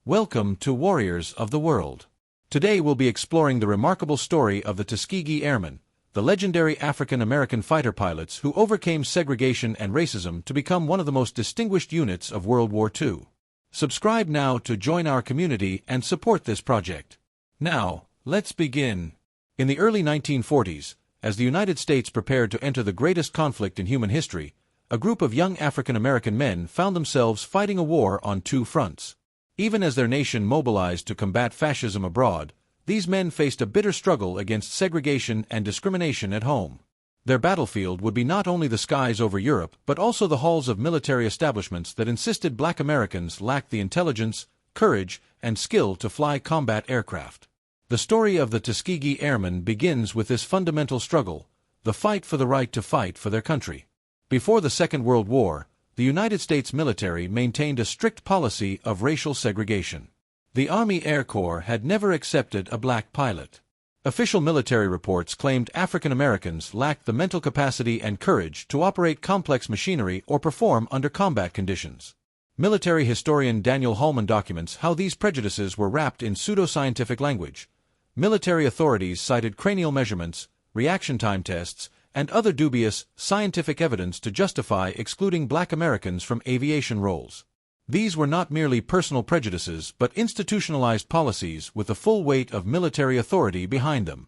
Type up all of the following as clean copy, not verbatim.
Welcome to Warriors of the World. Today we'll be exploring the remarkable story of the Tuskegee Airmen, the legendary African-American fighter pilots who overcame segregation and racism to become one of the most distinguished units of World War II. Subscribe now to join our community and support this project. Now, let's begin. In the early 1940s, as the United States prepared to enter the greatest conflict in human history, a group of young African-American men found themselves fighting a war on two fronts. Even as their nation mobilized to combat fascism abroad, these men faced a bitter struggle against segregation and discrimination at home. Their battlefield would be not only the skies over Europe but also the halls of military establishments that insisted Black Americans lacked the intelligence, courage, and skill to fly combat aircraft. The story of the Tuskegee Airmen begins with this fundamental struggle, the fight for the right to fight for their country. Before the Second World War, the United States military maintained a strict policy of racial segregation. The Army Air Corps had never accepted a black pilot. Official military reports claimed African Americans lacked the mental capacity and courage to operate complex machinery or perform under combat conditions. Military historian Daniel Hallman documents how these prejudices were wrapped in pseudoscientific language. Military authorities cited cranial measurements, reaction time tests, and other dubious, scientific evidence to justify excluding Black Americans from aviation roles. These were not merely personal prejudices but institutionalized policies with the full weight of military authority behind them.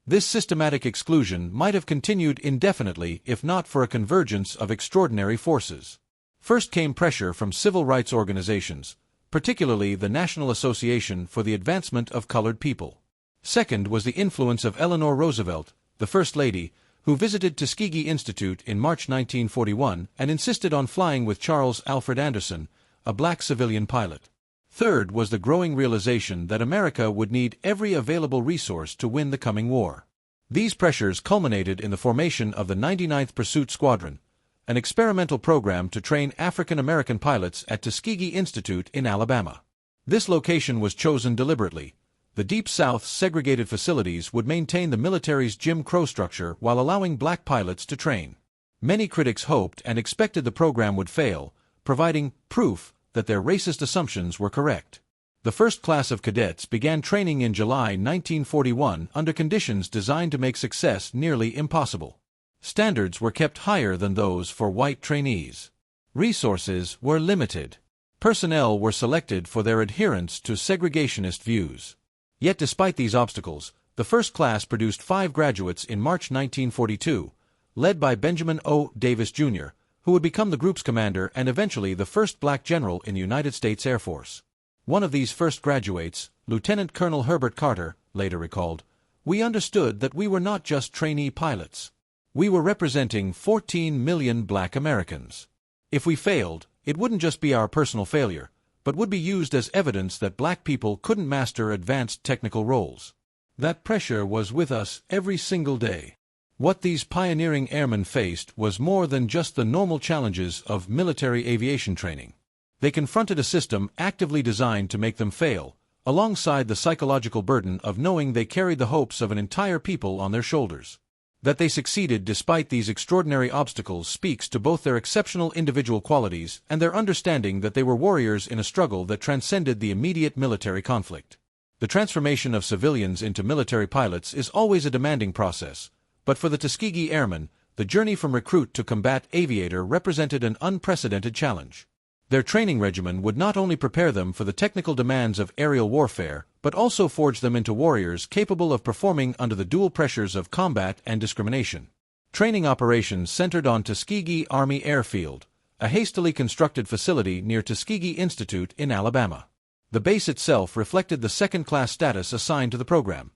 This systematic exclusion might have continued indefinitely if not for a convergence of extraordinary forces. First came pressure from civil rights organizations, particularly the National Association for the Advancement of Colored People. Second was the influence of Eleanor Roosevelt, the First Lady, who visited Tuskegee Institute in March 1941 and insisted on flying with Charles Alfred Anderson, a black civilian pilot. Third was the growing realization that America would need every available resource to win the coming war. These pressures culminated in the formation of the 99th Pursuit Squadron, an experimental program to train African American pilots at Tuskegee Institute in Alabama. This location was chosen deliberately. The Deep South's segregated facilities would maintain the military's Jim Crow structure while allowing black pilots to train. Many critics hoped and expected the program would fail, providing proof that their racist assumptions were correct. The first class of cadets began training in July 1941 under conditions designed to make success nearly impossible. Standards were kept higher than those for white trainees. Resources were limited. Personnel were selected for their adherence to segregationist views. Yet despite these obstacles, the first class produced 5 graduates in March 1942, led by Benjamin O. Davis, Jr., who would become the group's commander and eventually the first black general in the United States Air Force. One of these first graduates, Lieutenant Colonel Herbert Carter, later recalled, "We understood that we were not just trainee pilots. We were representing 14 million black Americans. If we failed, it wouldn't just be our personal failure, but would be used as evidence that black people couldn't master advanced technical roles." That pressure was with us every single day. What these pioneering airmen faced was more than just the normal challenges of military aviation training. They confronted a system actively designed to make them fail, alongside the psychological burden of knowing they carried the hopes of an entire people on their shoulders. That they succeeded despite these extraordinary obstacles speaks to both their exceptional individual qualities and their understanding that they were warriors in a struggle that transcended the immediate military conflict. The transformation of civilians into military pilots is always a demanding process, but for the Tuskegee Airmen, the journey from recruit to combat aviator represented an unprecedented challenge. Their training regimen would not only prepare them for the technical demands of aerial warfare, but also forge them into warriors capable of performing under the dual pressures of combat and discrimination. Training operations centered on Tuskegee Army Airfield, a hastily constructed facility near Tuskegee Institute in Alabama. The base itself reflected the second-class status assigned to the program,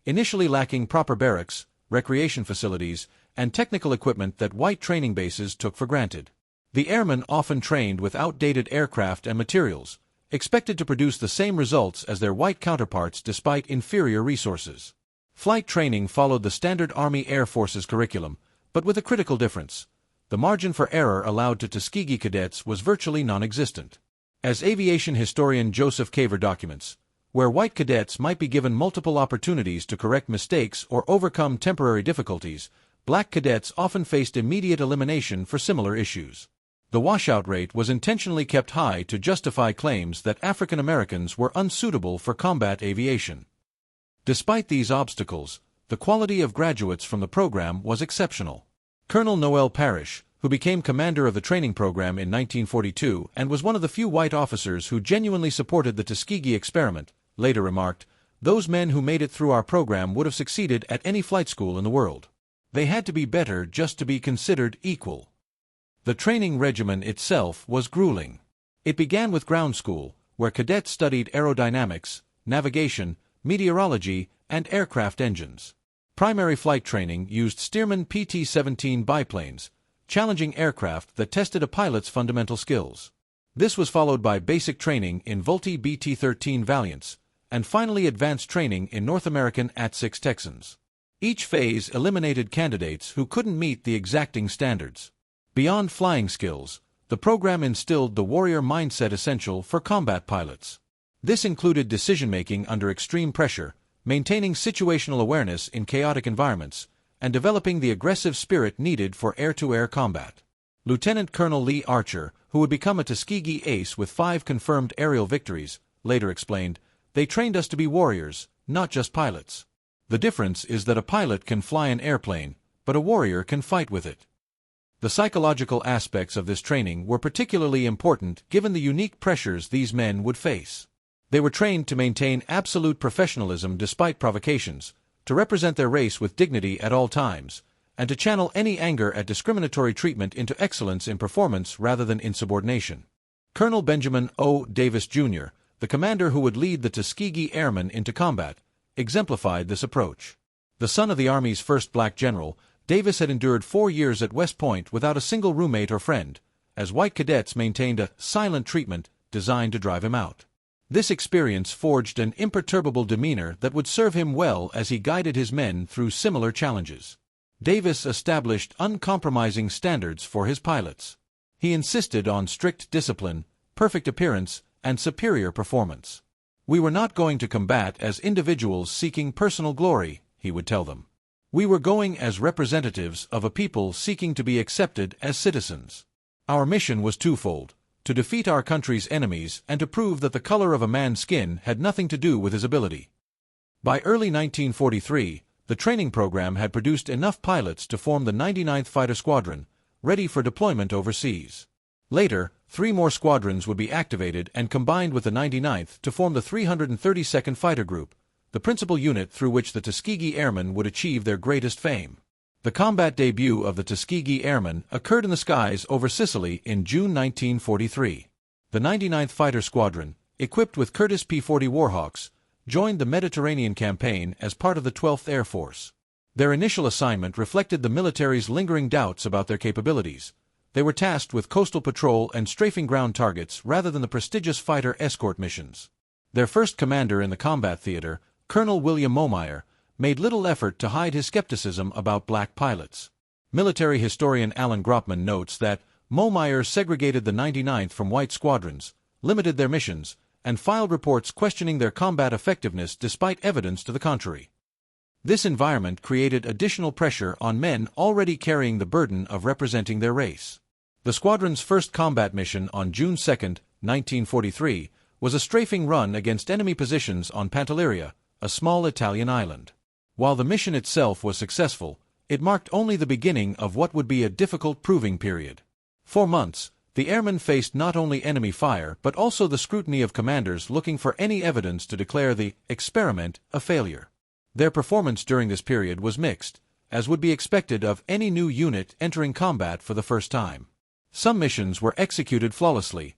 initially lacking proper barracks, recreation facilities, and technical equipment that white training bases took for granted. The airmen often trained with outdated aircraft and materials, expected to produce the same results as their white counterparts despite inferior resources. Flight training followed the standard Army Air Force's curriculum, but with a critical difference. The margin for error allowed to Tuskegee cadets was virtually non-existent. As aviation historian Joseph Caver documents, where white cadets might be given multiple opportunities to correct mistakes or overcome temporary difficulties, black cadets often faced immediate elimination for similar issues. The washout rate was intentionally kept high to justify claims that African Americans were unsuitable for combat aviation. Despite these obstacles, the quality of graduates from the program was exceptional. Colonel Noel Parrish, who became commander of the training program in 1942 and was one of the few white officers who genuinely supported the Tuskegee experiment, later remarked, "Those men who made it through our program would have succeeded at any flight school in the world. They had to be better just to be considered equal." The training regimen itself was grueling. It began with ground school, where cadets studied aerodynamics, navigation, meteorology, and aircraft engines. Primary flight training used Stearman PT-17 biplanes, challenging aircraft that tested a pilot's fundamental skills. This was followed by basic training in Vultee BT-13 Valiants, and finally advanced training in North American AT-6 Texans. Each phase eliminated candidates who couldn't meet the exacting standards. Beyond flying skills, the program instilled the warrior mindset essential for combat pilots. This included decision-making under extreme pressure, maintaining situational awareness in chaotic environments, and developing the aggressive spirit needed for air-to-air combat. Lieutenant Colonel Lee Archer, who would become a Tuskegee ace with 5 confirmed aerial victories, later explained, "They trained us to be warriors, not just pilots. The difference is that a pilot can fly an airplane, but a warrior can fight with it." The psychological aspects of this training were particularly important given the unique pressures these men would face. They were trained to maintain absolute professionalism despite provocations, to represent their race with dignity at all times, and to channel any anger at discriminatory treatment into excellence in performance rather than insubordination. Colonel Benjamin O. Davis, Jr., the commander who would lead the Tuskegee Airmen into combat, exemplified this approach. The son of the Army's first black general, Davis had endured 4 years at West Point without a single roommate or friend, as white cadets maintained a silent treatment designed to drive him out. This experience forged an imperturbable demeanor that would serve him well as he guided his men through similar challenges. Davis established uncompromising standards for his pilots. He insisted on strict discipline, perfect appearance, and superior performance. "We were not going to combat as individuals seeking personal glory," he would tell them. "We were going as representatives of a people seeking to be accepted as citizens. Our mission was twofold: to defeat our country's enemies and to prove that the color of a man's skin had nothing to do with his ability." By early 1943, the training program had produced enough pilots to form the 99th Fighter Squadron, ready for deployment overseas. Later, 3 more squadrons would be activated and combined with the 99th to form the 332nd Fighter Group, the principal unit through which the Tuskegee Airmen would achieve their greatest fame. The combat debut of the Tuskegee Airmen occurred in the skies over Sicily in June 1943. The 99th Fighter Squadron, equipped with Curtiss P-40 Warhawks, joined the Mediterranean campaign as part of the 12th Air Force. Their initial assignment reflected the military's lingering doubts about their capabilities. They were tasked with coastal patrol and strafing ground targets rather than the prestigious fighter escort missions. Their first commander in the combat theater, Colonel William Momeyer, made little effort to hide his skepticism about black pilots. Military historian Alan Gropman notes that Momeyer segregated the 99th from white squadrons, limited their missions, and filed reports questioning their combat effectiveness despite evidence to the contrary. This environment created additional pressure on men already carrying the burden of representing their race. The squadron's first combat mission on June 2, 1943, was a strafing run against enemy positions on Pantelleria, a small Italian island. While the mission itself was successful, it marked only the beginning of what would be a difficult proving period. For months, the airmen faced not only enemy fire but also the scrutiny of commanders looking for any evidence to declare the experiment a failure. Their performance during this period was mixed, as would be expected of any new unit entering combat for the first time. Some missions were executed flawlessly.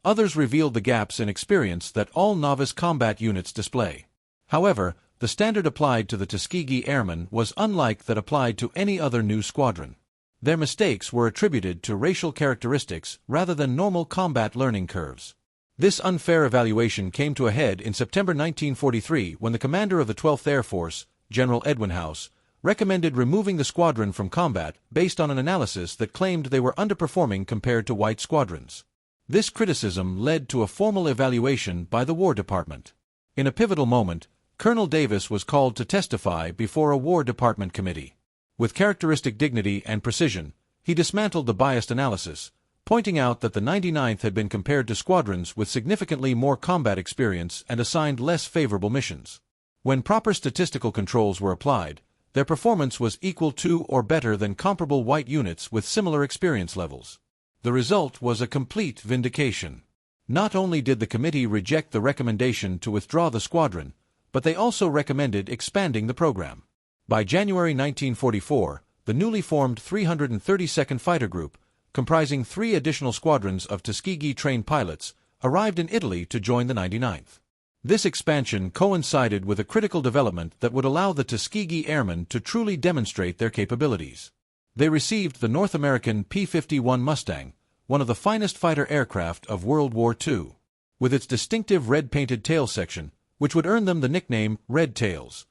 Others revealed the gaps in experience that all novice combat units display. However, the standard applied to the Tuskegee Airmen was unlike that applied to any other new squadron. Their mistakes were attributed to racial characteristics rather than normal combat learning curves. This unfair evaluation came to a head in September 1943 when the commander of the 12th Air Force, General Edwin House, recommended removing the squadron from combat based on an analysis that claimed they were underperforming compared to white squadrons. This criticism led to a formal evaluation by the War Department. In a pivotal moment, Colonel Davis was called to testify before a War Department committee. With characteristic dignity and precision, he dismantled the biased analysis, pointing out that the 99th had been compared to squadrons with significantly more combat experience and assigned less favorable missions. When proper statistical controls were applied, their performance was equal to or better than comparable white units with similar experience levels. The result was a complete vindication. Not only did the committee reject the recommendation to withdraw the squadron, but they also recommended expanding the program. By January 1944, the newly formed 332nd Fighter Group, comprising 3 additional squadrons of Tuskegee-trained pilots, arrived in Italy to join the 99th. This expansion coincided with a critical development that would allow the Tuskegee Airmen to truly demonstrate their capabilities. They received the North American P-51 Mustang, one of the finest fighter aircraft of World War II. With its distinctive red-painted tail section, which would earn them the nickname Red Tails,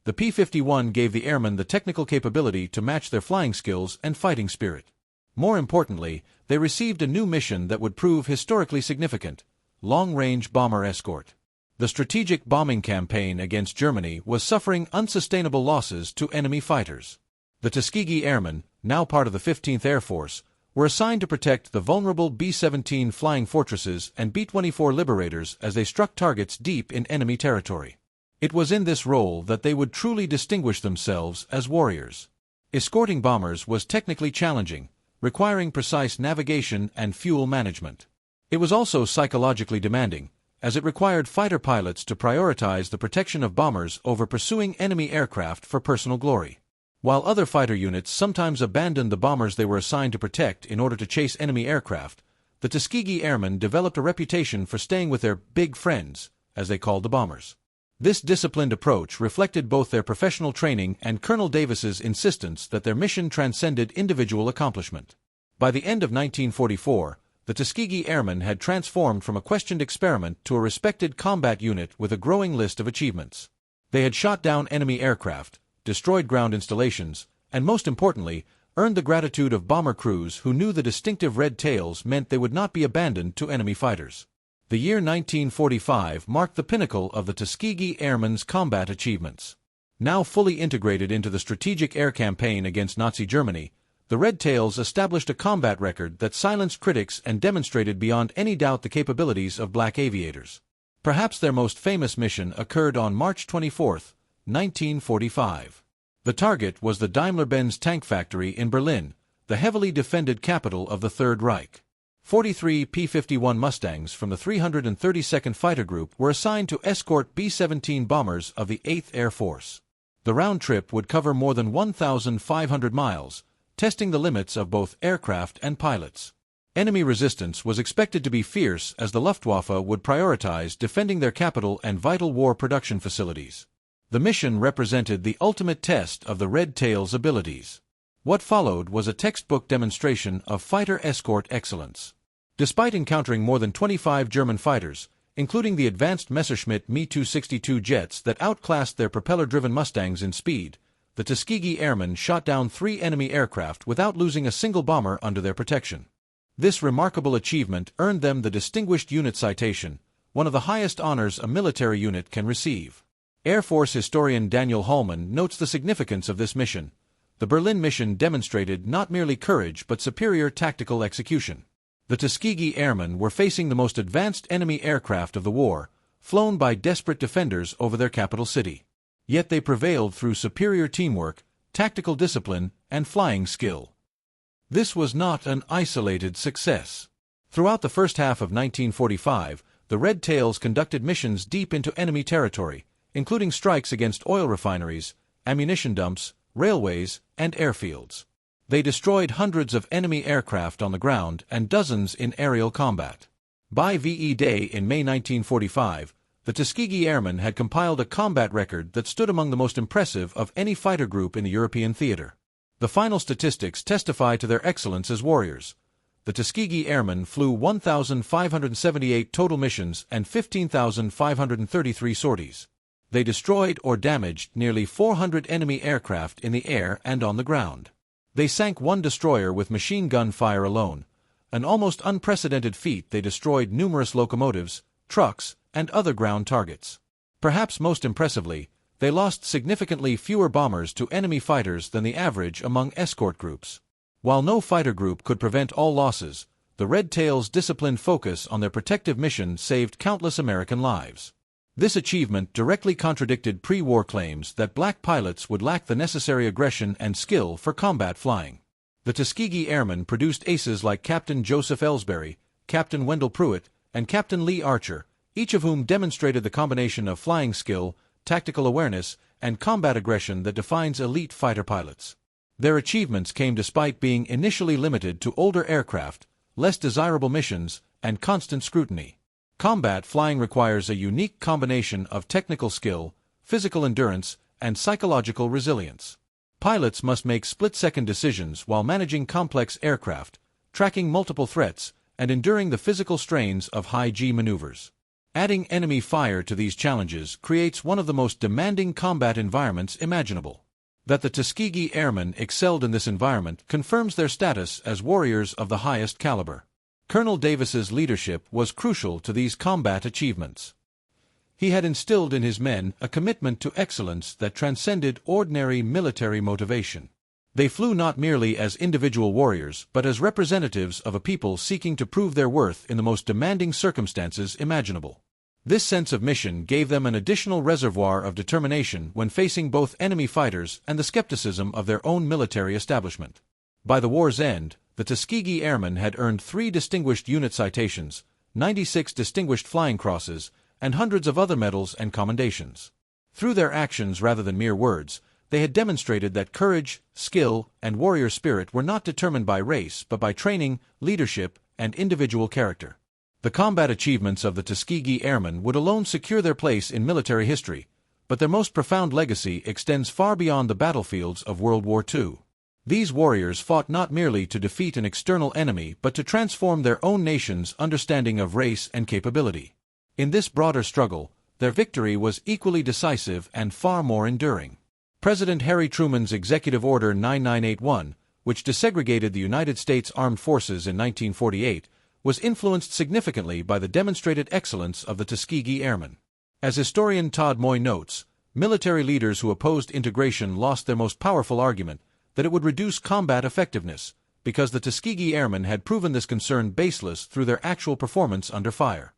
the P-51 gave the airmen the technical capability to match their flying skills and fighting spirit. More importantly, they received a new mission that would prove historically significant: long-range bomber escort. The strategic bombing campaign against Germany was suffering unsustainable losses to enemy fighters. The Tuskegee Airmen, now part of the 15th Air Force, were assigned to protect the vulnerable B-17 Flying Fortresses and B-24 Liberators as they struck targets deep in enemy territory. It was in this role that they would truly distinguish themselves as warriors. Escorting bombers was technically challenging, requiring precise navigation and fuel management. It was also psychologically demanding, as it required fighter pilots to prioritize the protection of bombers over pursuing enemy aircraft for personal glory. While other fighter units sometimes abandoned the bombers they were assigned to protect in order to chase enemy aircraft, the Tuskegee Airmen developed a reputation for staying with their big friends, as they called the bombers. This disciplined approach reflected both their professional training and Colonel Davis's insistence that their mission transcended individual accomplishment. By the end of 1944, the Tuskegee Airmen had transformed from a questioned experiment to a respected combat unit with a growing list of achievements. They had shot down enemy aircraft, destroyed ground installations, and most importantly, earned the gratitude of bomber crews who knew the distinctive red tails meant they would not be abandoned to enemy fighters. The year 1945 marked the pinnacle of the Tuskegee Airmen's combat achievements. Now fully integrated into the strategic air campaign against Nazi Germany, the Red Tails established a combat record that silenced critics and demonstrated beyond any doubt the capabilities of black aviators. Perhaps their most famous mission occurred on March 24, 1945. The target was the Daimler-Benz tank factory in Berlin, the heavily defended capital of the Third Reich. 43 P-51 Mustangs from the 332nd Fighter Group were assigned to escort B-17 bombers of the 8th Air Force. The round trip would cover more than 1,500 miles, testing the limits of both aircraft and pilots. Enemy resistance was expected to be fierce as the Luftwaffe would prioritize defending their capital and vital war production facilities. The mission represented the ultimate test of the Red Tails' abilities. What followed was a textbook demonstration of fighter escort excellence. Despite encountering more than 25 German fighters, including the advanced Messerschmitt Me-262 jets that outclassed their propeller-driven Mustangs in speed, the Tuskegee Airmen shot down 3 enemy aircraft without losing a single bomber under their protection. This remarkable achievement earned them the Distinguished Unit Citation, one of the highest honors a military unit can receive. Air Force historian Daniel Hallman notes the significance of this mission. The Berlin mission demonstrated not merely courage but superior tactical execution. The Tuskegee Airmen were facing the most advanced enemy aircraft of the war, flown by desperate defenders over their capital city. Yet they prevailed through superior teamwork, tactical discipline, and flying skill. This was not an isolated success. Throughout the first half of 1945, the Red Tails conducted missions deep into enemy territory, including strikes against oil refineries, ammunition dumps, railways, and airfields. They destroyed hundreds of enemy aircraft on the ground and dozens in aerial combat. By VE Day in May 1945, the Tuskegee Airmen had compiled a combat record that stood among the most impressive of any fighter group in the European theater. The final statistics testify to their excellence as warriors. The Tuskegee Airmen flew 1,578 total missions and 15,533 sorties. They destroyed or damaged nearly 400 enemy aircraft in the air and on the ground. They sank 1 destroyer with machine gun fire alone, an almost unprecedented feat. They destroyed numerous locomotives, trucks, and other ground targets. Perhaps most impressively, they lost significantly fewer bombers to enemy fighters than the average among escort groups. While no fighter group could prevent all losses, the Red Tails' disciplined focus on their protective mission saved countless American lives. This achievement directly contradicted pre-war claims that black pilots would lack the necessary aggression and skill for combat flying. The Tuskegee Airmen produced aces like Captain Joseph Ellsbury, Captain Wendell Pruitt, and Captain Lee Archer, each of whom demonstrated the combination of flying skill, tactical awareness, and combat aggression that defines elite fighter pilots. Their achievements came despite being initially limited to older aircraft, less desirable missions, and constant scrutiny. Combat flying requires a unique combination of technical skill, physical endurance, and psychological resilience. Pilots must make split-second decisions while managing complex aircraft, tracking multiple threats, and enduring the physical strains of high-G maneuvers. Adding enemy fire to these challenges creates one of the most demanding combat environments imaginable. That the Tuskegee Airmen excelled in this environment confirms their status as warriors of the highest caliber. Colonel Davis's leadership was crucial to these combat achievements. He had instilled in his men a commitment to excellence that transcended ordinary military motivation. They flew not merely as individual warriors but as representatives of a people seeking to prove their worth in the most demanding circumstances imaginable. This sense of mission gave them an additional reservoir of determination when facing both enemy fighters and the skepticism of their own military establishment. By the war's end, the Tuskegee Airmen had earned 3 distinguished unit citations, 96 distinguished flying crosses, and hundreds of other medals and commendations. Through their actions rather than mere words, they had demonstrated that courage, skill, and warrior spirit were not determined by race but by training, leadership, and individual character. The combat achievements of the Tuskegee Airmen would alone secure their place in military history, but their most profound legacy extends far beyond the battlefields of World War II. These warriors fought not merely to defeat an external enemy but to transform their own nation's understanding of race and capability. In this broader struggle, their victory was equally decisive and far more enduring. President Harry Truman's Executive Order 9981, which desegregated the United States Armed Forces in 1948, was influenced significantly by the demonstrated excellence of the Tuskegee Airmen. As historian Todd Moy notes, military leaders who opposed integration lost their most powerful argument, that it would reduce combat effectiveness, because the Tuskegee Airmen had proven this concern baseless through their actual performance under fire.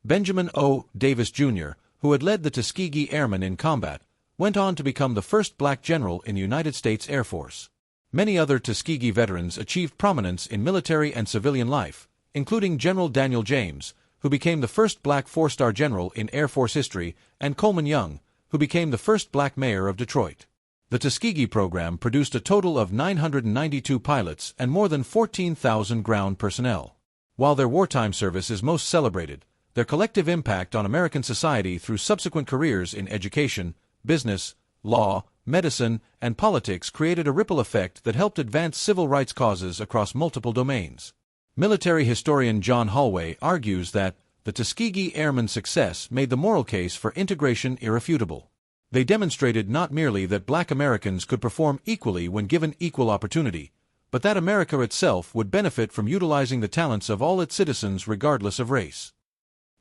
Benjamin O. Davis, Jr., who had led the Tuskegee Airmen in combat, went on to become the first black general in the United States Air Force. Many other Tuskegee veterans achieved prominence in military and civilian life, including General Daniel James, who became the first black 4-star general in Air Force history, and Coleman Young, who became the first black mayor of Detroit. The Tuskegee program produced a total of 992 pilots and more than 14,000 ground personnel. While their wartime service is most celebrated, their collective impact on American society through subsequent careers in education, business, law, medicine, and politics created a ripple effect that helped advance civil rights causes across multiple domains. Military historian John Hollway argues that the Tuskegee Airmen's success made the moral case for integration irrefutable. They demonstrated not merely that black Americans could perform equally when given equal opportunity, but that America itself would benefit from utilizing the talents of all its citizens regardless of race.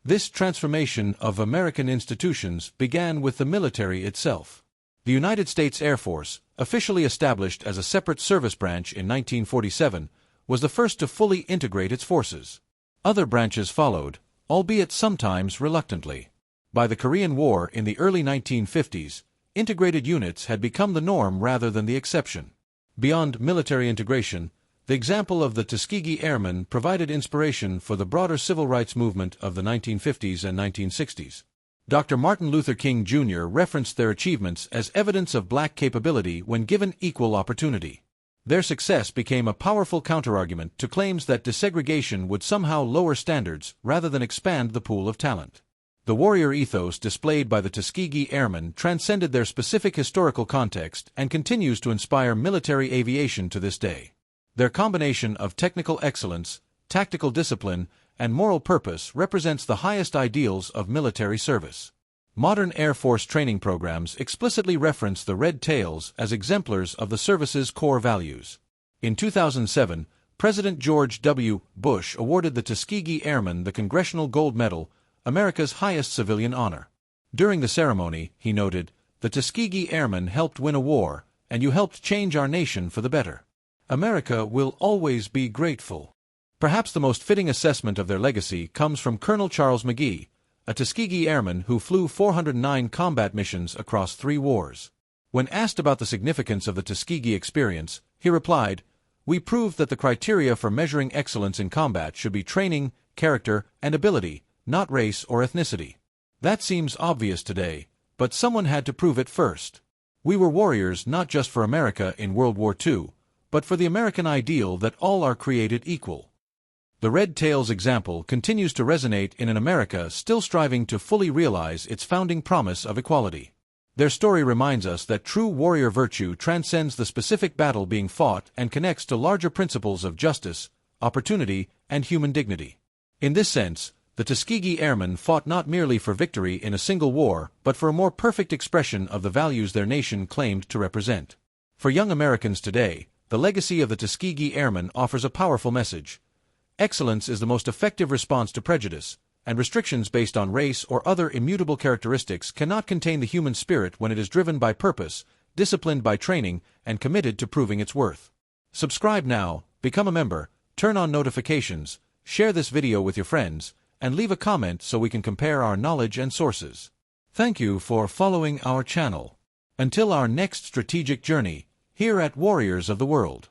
This transformation of American institutions began with the military itself. The United States Air Force, officially established as a separate service branch in 1947, was the first to fully integrate its forces. Other branches followed, albeit sometimes reluctantly. By the Korean War in the early 1950s, integrated units had become the norm rather than the exception. Beyond military integration, the example of the Tuskegee Airmen provided inspiration for the broader civil rights movement of the 1950s and 1960s. Dr. Martin Luther King Jr. referenced their achievements as evidence of black capability when given equal opportunity. Their success became a powerful counterargument to claims that desegregation would somehow lower standards rather than expand the pool of talent. The warrior ethos displayed by the Tuskegee Airmen transcended their specific historical context and continues to inspire military aviation to this day. Their combination of technical excellence, tactical discipline, and moral purpose represents the highest ideals of military service. Modern Air Force training programs explicitly reference the Red Tails as exemplars of the service's core values. In 2007, President George W. Bush awarded the Tuskegee Airmen the Congressional Gold Medal, America's highest civilian honor. During the ceremony, he noted, "The Tuskegee Airmen helped win a war, and you helped change our nation for the better. America will always be grateful." Perhaps the most fitting assessment of their legacy comes from Colonel Charles McGee, a Tuskegee Airman who flew 409 combat missions across 3 wars. When asked about the significance of the Tuskegee experience, he replied, "We proved that the criteria for measuring excellence in combat should be training, character, and ability, not race or ethnicity." That seems obvious today, but someone had to prove it first. We were warriors not just for America in World War II, but for the American ideal that all are created equal. The Red Tails example continues to resonate in an America still striving to fully realize its founding promise of equality. Their story reminds us that true warrior virtue transcends the specific battle being fought and connects to larger principles of justice, opportunity, and human dignity. In this sense, the Tuskegee Airmen fought not merely for victory in a single war, but for a more perfect expression of the values their nation claimed to represent. For young Americans today, the legacy of the Tuskegee Airmen offers a powerful message. Excellence is the most effective response to prejudice, and restrictions based on race or other immutable characteristics cannot contain the human spirit when it is driven by purpose, disciplined by training, and committed to proving its worth. Subscribe now, become a member, turn on notifications, share this video with your friends, and leave a comment so we can compare our knowledge and sources. Thank you for following our channel. Until our next strategic journey, here at Warriors of the World.